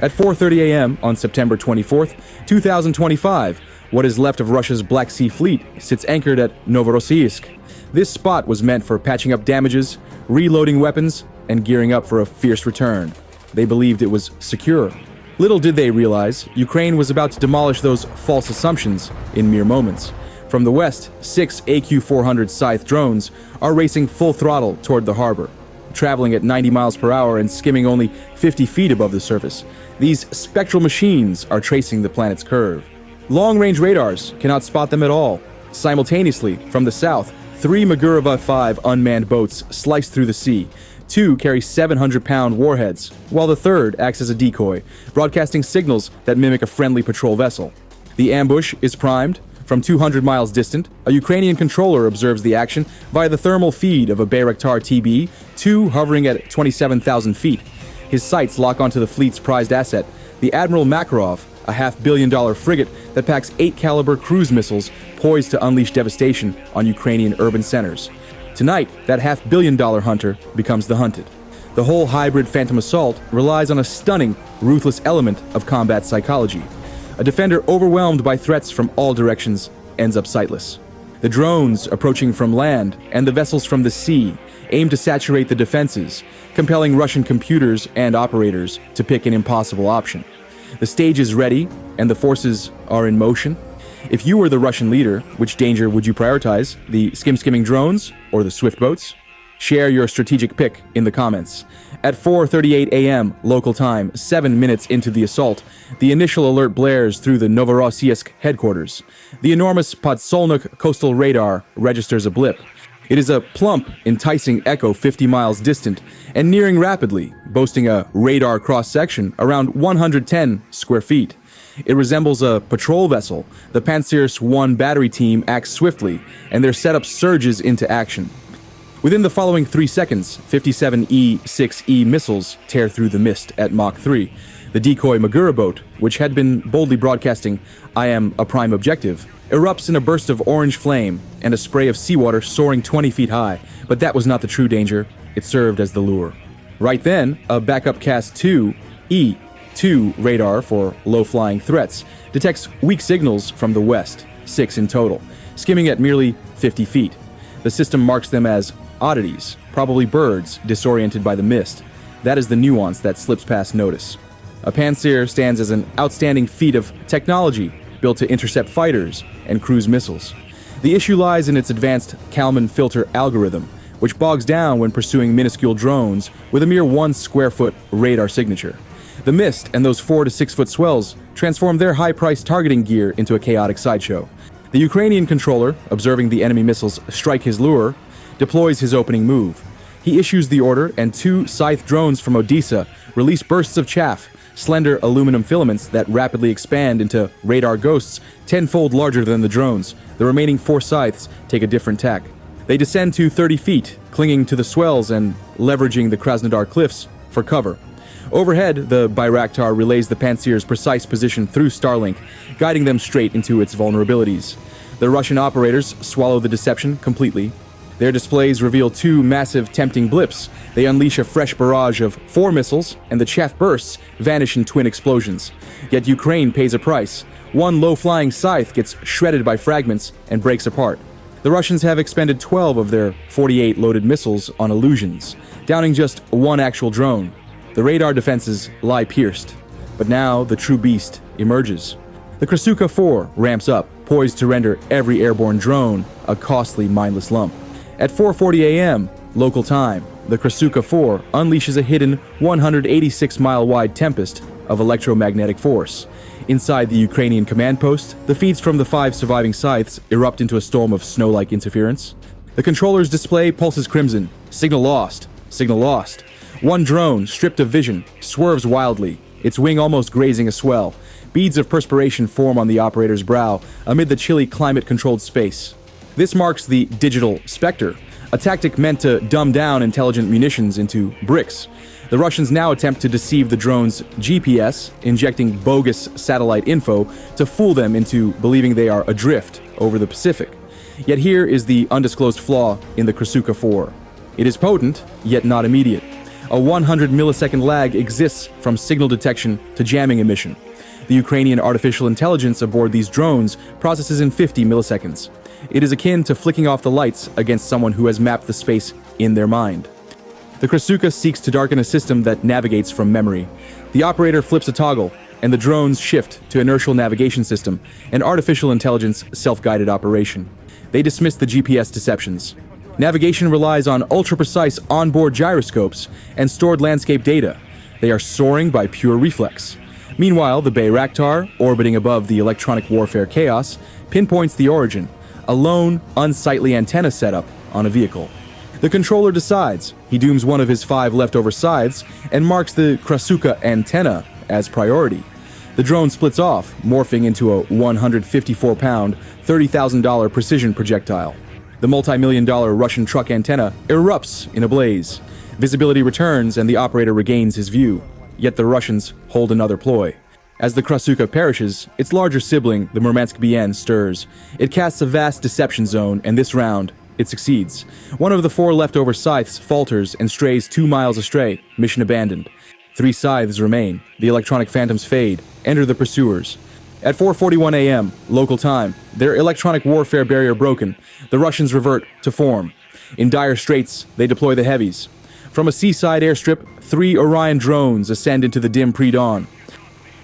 At 4:30 a.m. on September 24th, 2025, what is left of Russia's Black Sea Fleet sits anchored at Novorossiysk. This spot was meant for patching up damages, reloading weapons, and gearing up for a fierce return. They believed it was secure. Little did they realize, Ukraine was about to demolish those false assumptions in mere moments. From the west, 6 AQ-400 Scythe drones are racing full throttle toward the harbor. Traveling at 90 miles per hour and skimming only 50 feet above the surface, these spectral machines are tracing the planet's curve. Long-range radars cannot spot them at all. Simultaneously, from the south, 3 Magura V5 unmanned boats slice through the sea. 2 carry 700-pound warheads, while the third acts as a decoy, broadcasting signals that mimic a friendly patrol vessel. The ambush is primed. From 200 miles distant, a Ukrainian controller observes the action via the thermal feed of a Bayraktar TB2 hovering at 27,000 feet. His sights lock onto the fleet's prized asset, the Admiral Makarov, a $500 million frigate that packs 8 Kalibr cruise missiles poised to unleash devastation on Ukrainian urban centers. Tonight, that $500 million hunter becomes the hunted. The whole hybrid phantom assault relies on a stunning, ruthless element of combat psychology. A defender overwhelmed by threats from all directions ends up sightless. The drones approaching from land and the vessels from the sea aim to saturate the defenses, compelling Russian computers and operators to pick an impossible option. The stage is ready and the forces are in motion. If you were the Russian leader, which danger would you prioritize? The skimming drones or the swift boats? Share your strategic pick in the comments. At 4:38 a.m. local time, 7 minutes into the assault, the initial alert blares through the Novorossiysk headquarters. The enormous Podsolnukh coastal radar registers a blip. It is a plump, enticing echo 50 miles distant and nearing rapidly, boasting a radar cross-section around 110 square feet. It resembles a patrol vessel. The Pantsir 1 battery team acts swiftly, and their setup surges into action. Within the following 3 seconds, 57E-6E missiles tear through the mist at Mach 3. The decoy Magura boat, which had been boldly broadcasting, "I am a prime objective," erupts in a burst of orange flame and a spray of seawater soaring 20 feet high. But that was not the true danger. It served as the lure. Right then, a backup Cast 2E2 radar for low-flying threats detects weak signals from the west, 6 in total, skimming at merely 50 feet. The system marks them as oddities, probably birds disoriented by the mist. That is the nuance that slips past notice. A Pantsir stands as an outstanding feat of technology built to intercept fighters and cruise missiles. The issue lies in its advanced Kalman filter algorithm, which bogs down when pursuing minuscule drones with a mere 1 square foot radar signature. The mist and those 4 to 6 foot swells transform their high-priced targeting gear into a chaotic sideshow. The Ukrainian controller, observing the enemy missiles strike his lure, deploys his opening move. He issues the order, and 2 Scythe drones from Odessa release bursts of chaff, slender aluminum filaments that rapidly expand into radar ghosts 10-fold larger than the drones. The remaining 4 Scythes take a different tack. They descend to 30 feet, clinging to the swells and leveraging the Krasnodar cliffs for cover. Overhead, the Bayraktar relays the Pantsir's precise position through Starlink, guiding them straight into its vulnerabilities. The Russian operators swallow the deception completely. Their displays reveal 2 massive, tempting blips. They unleash a fresh barrage of 4 missiles, and the chaff bursts vanish in twin explosions. Yet Ukraine pays a price. 1 low-flying Scythe gets shredded by fragments and breaks apart. The Russians have expended 12 of their 48 loaded missiles on illusions, downing just 1 actual drone. The radar defenses lie pierced. But now the true beast emerges. The Krasukha 4 ramps up, poised to render every airborne drone a costly, mindless lump. At 4:40 a.m. local time, the Krasukha 4 unleashes a hidden 186-mile-wide tempest of electromagnetic force. Inside the Ukrainian command post, the feeds from the 5 surviving Scythes erupt into a storm of snow-like interference. The controller's display pulses crimson. Signal lost. Signal lost. 1 drone, stripped of vision, swerves wildly, its wing almost grazing a swell. Beads of perspiration form on the operator's brow amid the chilly climate-controlled space. This marks the digital Spectre, a tactic meant to dumb down intelligent munitions into bricks. The Russians now attempt to deceive the drone's GPS, injecting bogus satellite info to fool them into believing they are adrift over the Pacific. Yet here is the undisclosed flaw in the Krasukha 4. It is potent, yet not immediate. A 100-millisecond lag exists from signal detection to jamming emission. The Ukrainian artificial intelligence aboard these drones processes in 50 milliseconds. It is akin to flicking off the lights against someone who has mapped the space in their mind. The Krasukha seeks to darken a system that navigates from memory. The operator flips a toggle, and the drones shift to inertial navigation system, an artificial intelligence self-guided operation. They dismiss the GPS deceptions. Navigation relies on ultra-precise onboard gyroscopes and stored landscape data. They are soaring by pure reflex. Meanwhile, the Bayraktar, orbiting above the electronic warfare chaos, pinpoints the origin, a lone, unsightly antenna setup on a vehicle. The controller decides. He dooms one of his 5 leftover Scythes and marks the Krasukha antenna as priority. The drone splits off, morphing into a 154-pound, $30,000 precision projectile. The multi-million-dollar Russian truck antenna erupts in a blaze. Visibility returns and the operator regains his view. Yet the Russians hold another ploy. As the Krasukha perishes, its larger sibling, the Murmansk-BN, stirs. It casts a vast deception zone, and this round, it succeeds. One of the 4 leftover Scythes falters and strays 2 miles astray, mission abandoned. 3 Scythes remain. The electronic phantoms fade. Enter the pursuers. At 4:41 a.m., local time, their electronic warfare barrier broken, the Russians revert to form. In dire straits, they deploy the heavies. From a seaside airstrip, 3 Orion drones ascend into the dim pre-dawn.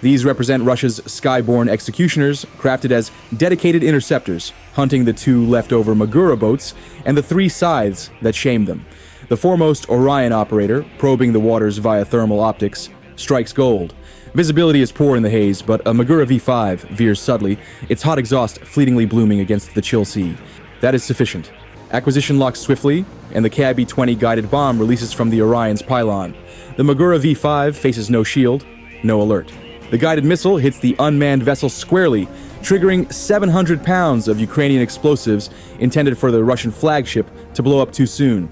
These represent Russia's skyborne executioners, crafted as dedicated interceptors, hunting the 2 leftover Magura boats and the 3 Scythes that shame them. The foremost Orion operator, probing the waters via thermal optics, strikes gold. Visibility is poor in the haze, but a Magura V5 veers subtly, its hot exhaust fleetingly blooming against the chill sea. That is sufficient. Acquisition locks swiftly, and the KIB-20 guided bomb releases from the Orion's pylon. The Magura V5 faces no shield, no alert. The guided missile hits the unmanned vessel squarely, triggering 700 pounds of Ukrainian explosives intended for the Russian flagship to blow up too soon.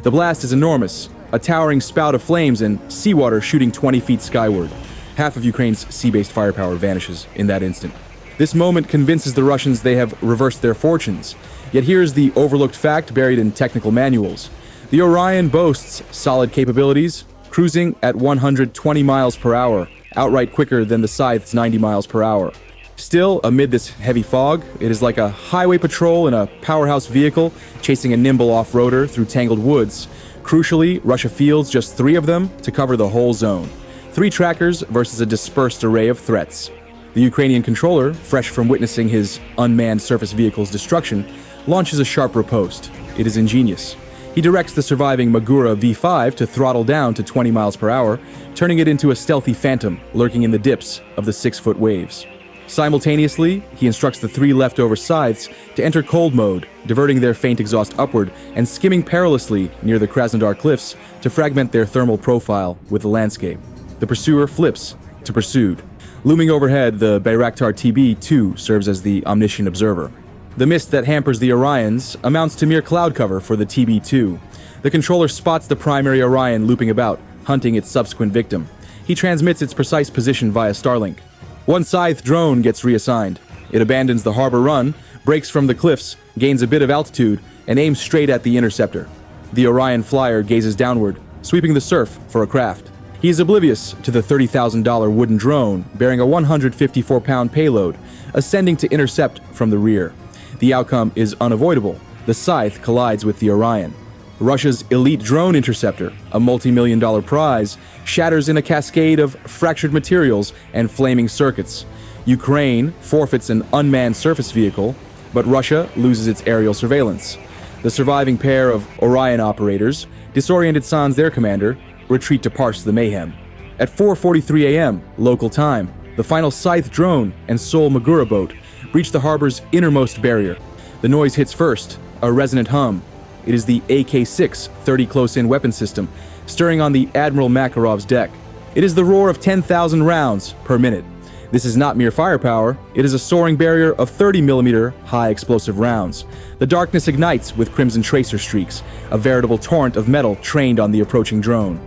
The blast is enormous, a towering spout of flames and seawater shooting 20 feet skyward. Half of Ukraine's sea-based firepower vanishes in that instant. This moment convinces the Russians they have reversed their fortunes. Yet here's the overlooked fact buried in technical manuals. The Orion boasts solid capabilities, cruising at 120 miles per hour, outright quicker than the Scythe's 90 miles per hour. Still, amid this heavy fog, it is like a highway patrol in a powerhouse vehicle chasing a nimble off-roader through tangled woods. Crucially, Russia fields just 3 of them to cover the whole zone. 3 trackers versus a dispersed array of threats. The Ukrainian controller, fresh from witnessing his unmanned surface vehicle's destruction, launches a sharp riposte. It is ingenious. He directs the surviving Magura V5 to throttle down to 20 miles per hour, turning it into a stealthy phantom lurking in the dips of the 6-foot waves. Simultaneously, he instructs the 3 leftover Scythes to enter cold mode, diverting their faint exhaust upward and skimming perilously near the Krasnodar cliffs to fragment their thermal profile with the landscape. The pursuer flips to pursued. Looming overhead, the Bayraktar TB2 serves as the omniscient observer. The mist that hampers the Orions amounts to mere cloud cover for the TB2. The controller spots the primary Orion looping about, hunting its subsequent victim. He transmits its precise position via Starlink. 1 Scythe drone gets reassigned. It abandons the harbor run, breaks from the cliffs, gains a bit of altitude, and aims straight at the interceptor. The Orion flyer gazes downward, sweeping the surf for a craft. He is oblivious to the $30,000 wooden drone bearing a 154-pound payload, ascending to intercept from the rear. The outcome is unavoidable. The Scythe collides with the Orion. Russia's elite drone interceptor, a multi-million-dollar prize, shatters in a cascade of fractured materials and flaming circuits. Ukraine forfeits an unmanned surface vehicle, but Russia loses its aerial surveillance. The surviving pair of Orion operators, disoriented sans their commander, retreat to parse the mayhem. At 4:43 a.m. local time, the final Scythe drone and sole Magura boat breach the harbor's innermost barrier. The noise hits first, a resonant hum. It is the AK-6 30 close-in weapon system, stirring on the Admiral Makarov's deck. It is the roar of 10,000 rounds per minute. This is not mere firepower, it is a soaring barrier of 30mm high explosive rounds. The darkness ignites with crimson tracer streaks, a veritable torrent of metal trained on the approaching drone.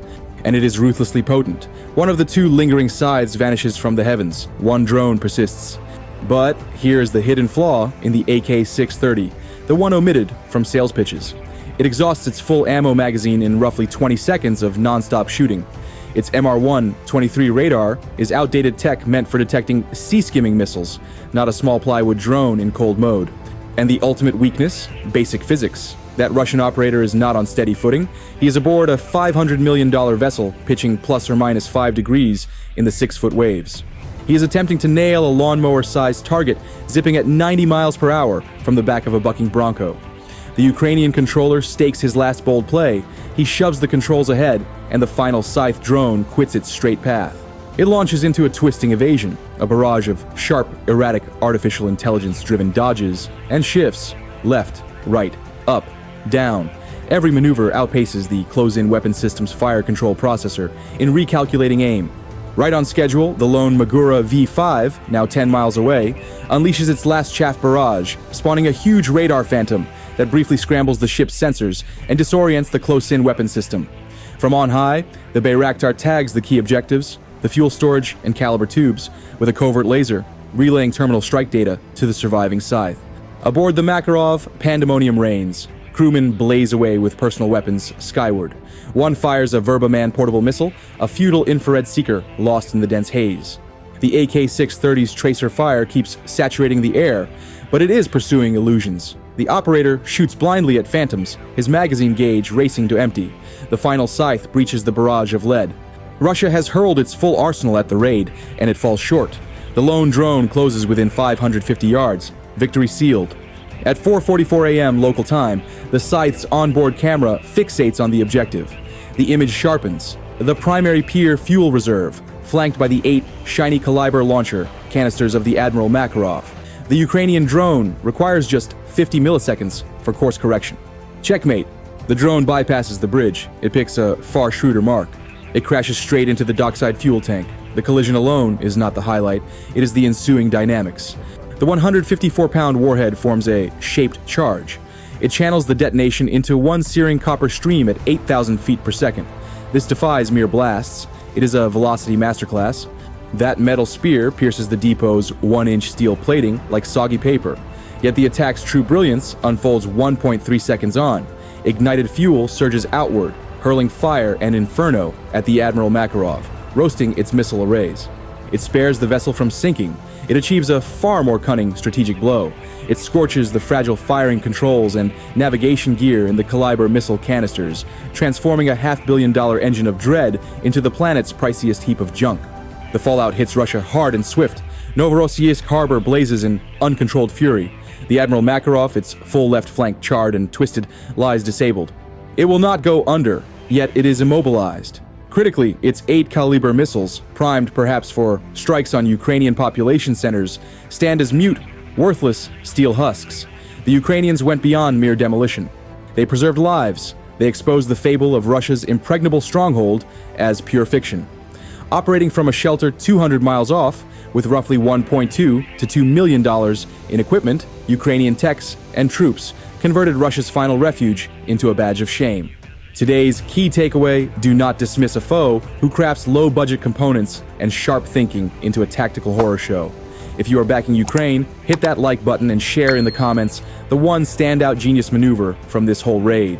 And it is ruthlessly potent. One of the 2 lingering Scythes vanishes from the heavens. 1 drone persists. But here is the hidden flaw in the AK-630, the one omitted from sales pitches. It exhausts its full ammo magazine in roughly 20 seconds of non-stop shooting. Its MR-1-23 radar is outdated tech meant for detecting sea-skimming missiles, not a small plywood drone in cold mode. And the ultimate weakness? Basic physics. That Russian operator is not on steady footing. He is aboard a $500 million vessel, pitching plus or minus 5 degrees in the 6-foot waves. He is attempting to nail a lawnmower-sized target, zipping at 90 miles per hour from the back of a bucking Bronco. The Ukrainian controller stakes his last bold play. He shoves the controls ahead, and the final Scythe drone quits its straight path. It launches into a twisting evasion, a barrage of sharp, erratic, artificial intelligence-driven dodges and shifts, left, right, up, down. Every maneuver outpaces the close-in weapon system's fire control processor in recalculating aim. Right on schedule, the lone Magura V5, now 10 miles away, unleashes its last Chaff barrage, spawning a huge radar phantom that briefly scrambles the ship's sensors and disorients the close-in weapon system. From on high, the Bayraktar tags the key objectives, the fuel storage and Kalibr tubes, with a covert laser, relaying terminal strike data to the surviving Scythe. Aboard the Makarov, pandemonium reigns. Crewmen blaze away with personal weapons skyward. One fires a Verbaman portable missile, a futile infrared seeker lost in the dense haze. The AK-630's tracer fire keeps saturating the air, but it is pursuing illusions. The operator shoots blindly at phantoms, his magazine gauge racing to empty. The final Scythe breaches the barrage of lead. Russia has hurled its full arsenal at the raid, and it falls short. The lone drone closes within 550 yards. Victory sealed. At 4:44 a.m. local time, the Scythe's onboard camera fixates on the objective. The image sharpens. The primary pier fuel reserve, flanked by the 8 shiny Kalibr launcher canisters of the Admiral Makarov. The Ukrainian drone requires just 50 milliseconds for course correction. Checkmate. The drone bypasses the bridge. It picks a far shrewder mark. It crashes straight into the dockside fuel tank. The collision alone is not the highlight, it is the ensuing dynamics. The 154-pound warhead forms a shaped charge. It channels the detonation into one searing copper stream at 8,000 feet per second. This defies mere blasts. It is a velocity masterclass. That metal spear pierces the depot's 1-inch steel plating like soggy paper. Yet the attack's true brilliance unfolds 1.3 seconds on. Ignited fuel surges outward, hurling fire and inferno at the Admiral Makarov, roasting its missile arrays. It spares the vessel from sinking. It achieves a far more cunning strategic blow. It scorches the fragile firing controls and navigation gear in the Kalibr missile canisters, transforming a $500 million engine of dread into the planet's priciest heap of junk. The fallout hits Russia hard and swift. Novorossiysk harbor blazes in uncontrolled fury. The Admiral Makarov, its full left flank charred and twisted, lies disabled. It will not go under, yet it is immobilized. Critically, its 8 Kalibr missiles, primed perhaps for strikes on Ukrainian population centers, stand as mute, worthless steel husks. The Ukrainians went beyond mere demolition. They preserved lives. They exposed the fable of Russia's impregnable stronghold as pure fiction. Operating from a shelter 200 miles off, with roughly $1.2 to $2 million in equipment, Ukrainian techs and troops converted Russia's final refuge into a badge of shame. Today's key takeaway: do not dismiss a foe who crafts low-budget components and sharp thinking into a tactical horror show. If you are backing Ukraine, hit that like button and share in the comments the one standout genius maneuver from this whole raid.